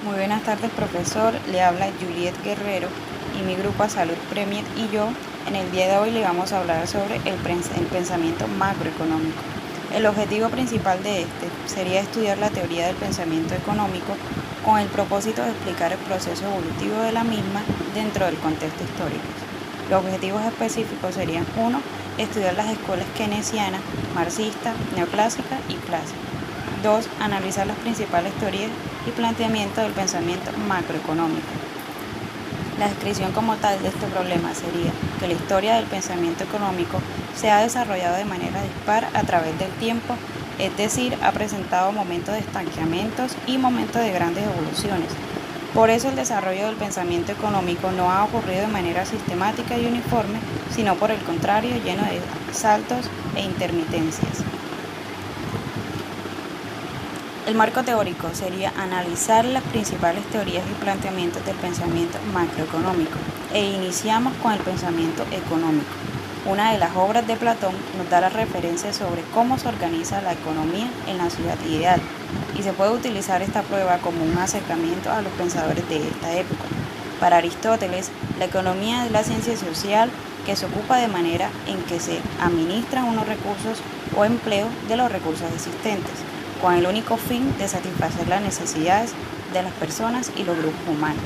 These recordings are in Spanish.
Muy buenas tardes, profesor. Le habla Juliet Guerrero y mi grupo Salud Premier y yo. En el día de hoy le vamos a hablar sobre el pensamiento macroeconómico. El objetivo principal de este sería estudiar la teoría del pensamiento económico con el propósito de explicar el proceso evolutivo de la misma dentro del contexto histórico. Los objetivos específicos serían: 1. Estudiar las escuelas keynesiana, marxista, neoclásica y clásica. 2. Analizar las principales teorías y planteamientos del pensamiento macroeconómico. La descripción como tal de este problema sería que la historia del pensamiento económico se ha desarrollado de manera dispar a través del tiempo, es decir, ha presentado momentos de estancamientos y momentos de grandes evoluciones. Por eso el desarrollo del pensamiento económico no ha ocurrido de manera sistemática y uniforme, sino por el contrario, lleno de saltos e intermitencias. El marco teórico sería analizar las principales teorías y planteamientos del pensamiento macroeconómico, e iniciamos con el pensamiento económico. Una de las obras de Platón nos da la referencia sobre cómo se organiza la economía en la ciudad ideal, y se puede utilizar esta prueba como un acercamiento a los pensadores de esta época. Para Aristóteles, la economía es la ciencia social que se ocupa de manera en que se administran unos recursos o empleo de los recursos existentes, con el único fin de satisfacer las necesidades de las personas y los grupos humanos.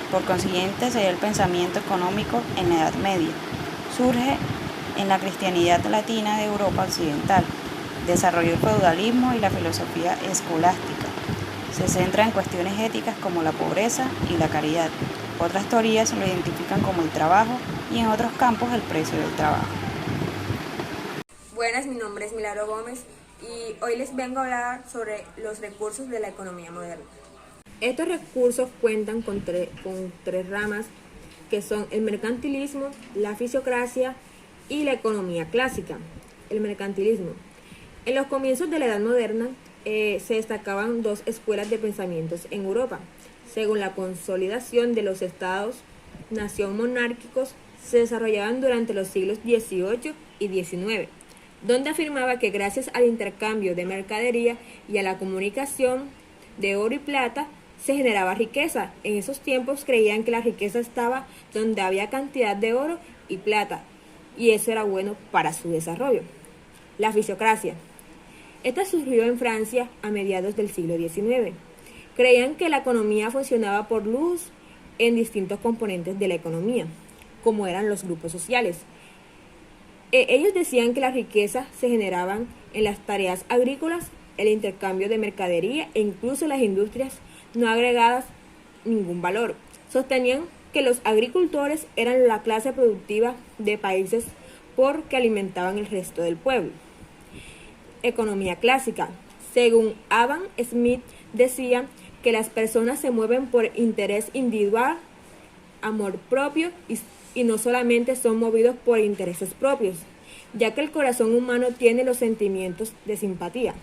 Por consiguiente, sería el pensamiento económico en la Edad Media. Surge en la cristianidad latina de Europa occidental. Desarrolló el feudalismo y la filosofía escolástica. Se centra en cuestiones éticas como la pobreza y la caridad. Otras teorías lo identifican como el trabajo y en otros campos el precio del trabajo. Buenas, mi nombre es Milagro Gómez y hoy les vengo a hablar sobre los recursos de la economía moderna. Estos recursos cuentan con tres ramas, que son el mercantilismo, la fisiocracia y la economía clásica. El mercantilismo. En los comienzos de la Edad Moderna se destacaban dos escuelas de pensamientos en Europa. Según la consolidación de los estados-nación monárquicos, se desarrollaban durante los siglos XVIII y XIX, donde afirmaba que gracias al intercambio de mercadería y a la comunicación de oro y plata se generaba riqueza. En esos tiempos creían que la riqueza estaba donde había cantidad de oro y plata, y eso era bueno para su desarrollo. La fisiocracia. Esta surgió en Francia a mediados del siglo XIX. Creían que la economía funcionaba por luz en distintos componentes de la economía, como eran los grupos sociales. Ellos decían que la riqueza se generaban en las tareas agrícolas, el intercambio de mercadería e incluso las industrias no agregadas ningún valor. Sostenían que los agricultores eran la clase productiva de países porque alimentaban el resto del pueblo. Economía clásica. Según Adam Smith, decía que las personas se mueven por interés individual, amor propio y no solamente son movidos por intereses propios, ya que el corazón humano tiene los sentimientos de simpatía.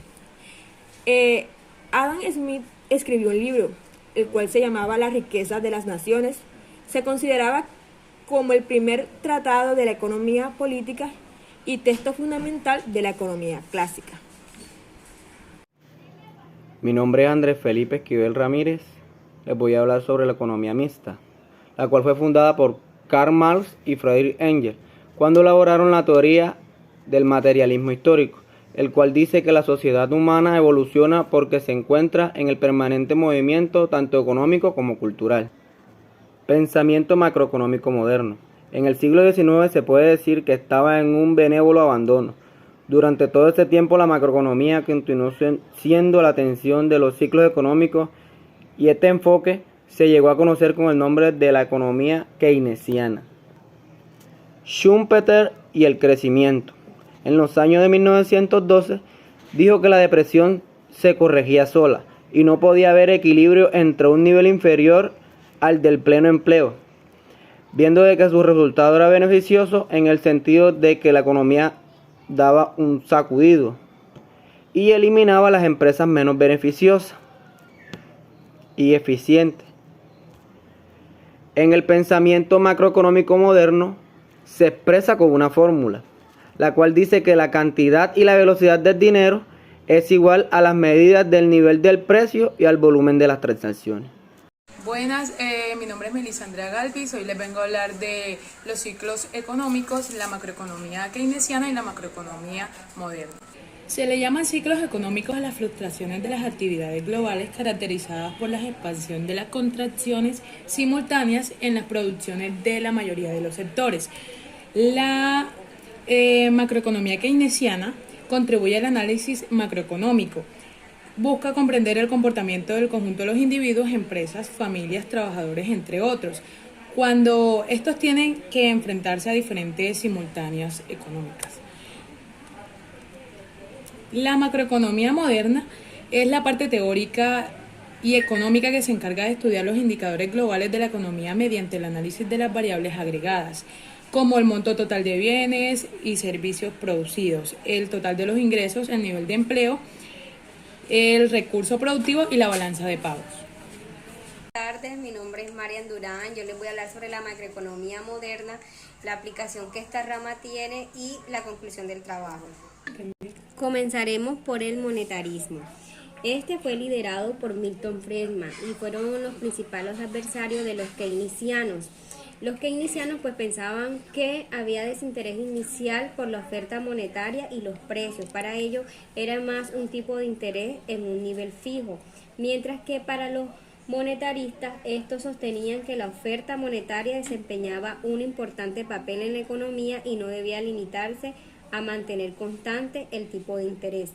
Adam Smith escribió un libro, el cual se llamaba La riqueza de las naciones. Se consideraba como el primer tratado de la economía política y texto fundamental de la economía clásica. Mi nombre es Andrés Felipe Esquivel Ramírez. Les voy a hablar sobre la economía mixta, la cual fue fundada por Karl Marx y Friedrich Engels cuando elaboraron la teoría del materialismo histórico, el cual dice que la sociedad humana evoluciona porque se encuentra en el permanente movimiento tanto económico como cultural. Pensamiento macroeconómico moderno. En el siglo XIX se puede decir que estaba en un benévolo abandono. Durante todo este tiempo la macroeconomía continuó siendo la atención de los ciclos económicos, y este enfoque se llegó a conocer con el nombre de la economía keynesiana. Schumpeter y el crecimiento. En los años de 1912 dijo que la depresión se corregía sola y no podía haber equilibrio entre un nivel inferior al del pleno empleo, viendo de que su resultado era beneficioso en el sentido de que la economía daba un sacudido y eliminaba las empresas menos beneficiosas y eficientes. En el pensamiento macroeconómico moderno se expresa con una fórmula, la cual dice que la cantidad y la velocidad del dinero es igual a las medidas del nivel del precio y al volumen de las transacciones. Buenas, mi nombre es Melisandra Galvis. Hoy les vengo a hablar de los ciclos económicos, la macroeconomía keynesiana y la macroeconomía moderna. Se le llaman ciclos económicos a las fluctuaciones de las actividades globales caracterizadas por la expansión de las contracciones simultáneas en las producciones de la mayoría de los sectores. La macroeconomía keynesiana contribuye al análisis macroeconómico. Busca comprender el comportamiento del conjunto de los individuos, empresas, familias, trabajadores, entre otros, cuando estos tienen que enfrentarse a diferentes simultáneas económicas. La macroeconomía moderna es la parte teórica y económica que se encarga de estudiar los indicadores globales de la economía mediante el análisis de las variables agregadas, como el monto total de bienes y servicios producidos, el total de los ingresos, el nivel de empleo, el recurso productivo y la balanza de pagos. Buenas tardes, mi nombre es Marian Durán. Yo les voy a hablar sobre la macroeconomía moderna, la aplicación que esta rama tiene y la conclusión del trabajo. Comenzaremos por el monetarismo. Este fue liderado por Milton Friedman y fueron los principales adversarios de los keynesianos. Los keynesianos pues pensaban que había desinterés inicial por la oferta monetaria y los precios. Para ello era más un tipo de interés en un nivel fijo, mientras que para los monetaristas estos sostenían que la oferta monetaria desempeñaba un importante papel en la economía y no debía limitarse a mantener constante el tipo de interés.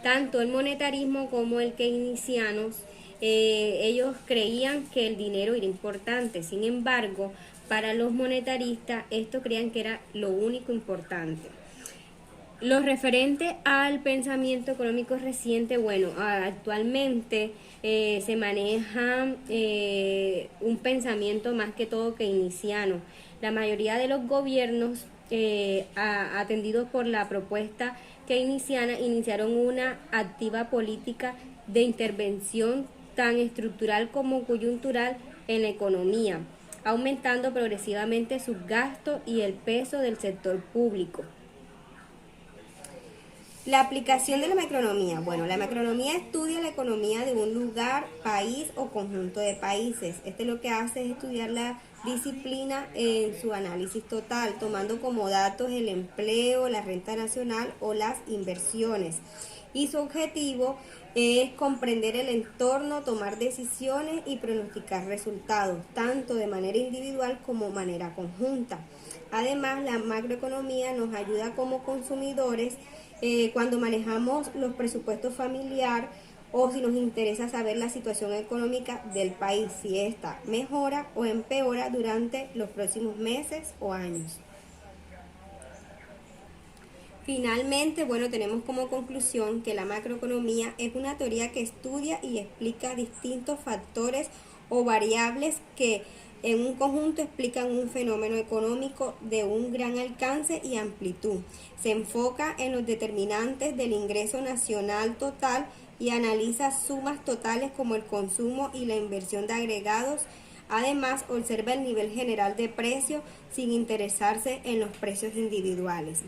Tanto el monetarismo como el keynesianos, ellos creían que el dinero era importante. Sin embargo, para los monetaristas, estos creían que era lo único importante. Lo referente al pensamiento económico reciente, bueno, actualmente se maneja un pensamiento más que todo keynesiano. La mayoría de los gobiernos atendidos por la propuesta keynesiana iniciaron una activa política de intervención tan estructural como coyuntural en la economía, aumentando progresivamente sus gastos y el peso del sector público. La aplicación de la macroeconomía. Bueno, la macroeconomía estudia la economía de un lugar, país o conjunto de países. Lo que hace es estudiar la disciplina en su análisis total, tomando como datos el empleo, la renta nacional o las inversiones. Y su objetivo es comprender el entorno, tomar decisiones y pronosticar resultados, tanto de manera individual como de manera conjunta. Además, la macroeconomía nos ayuda como consumidores cuando manejamos los presupuestos familiares o si nos interesa saber la situación económica del país, si ésta mejora o empeora durante los próximos meses o años. Finalmente, bueno, tenemos como conclusión que la macroeconomía es una teoría que estudia y explica distintos factores o variables que en un conjunto explican un fenómeno económico de un gran alcance y amplitud. Se enfoca en los determinantes del ingreso nacional total y analiza sumas totales como el consumo y la inversión de agregados. Además, observa el nivel general de precios sin interesarse en los precios individuales.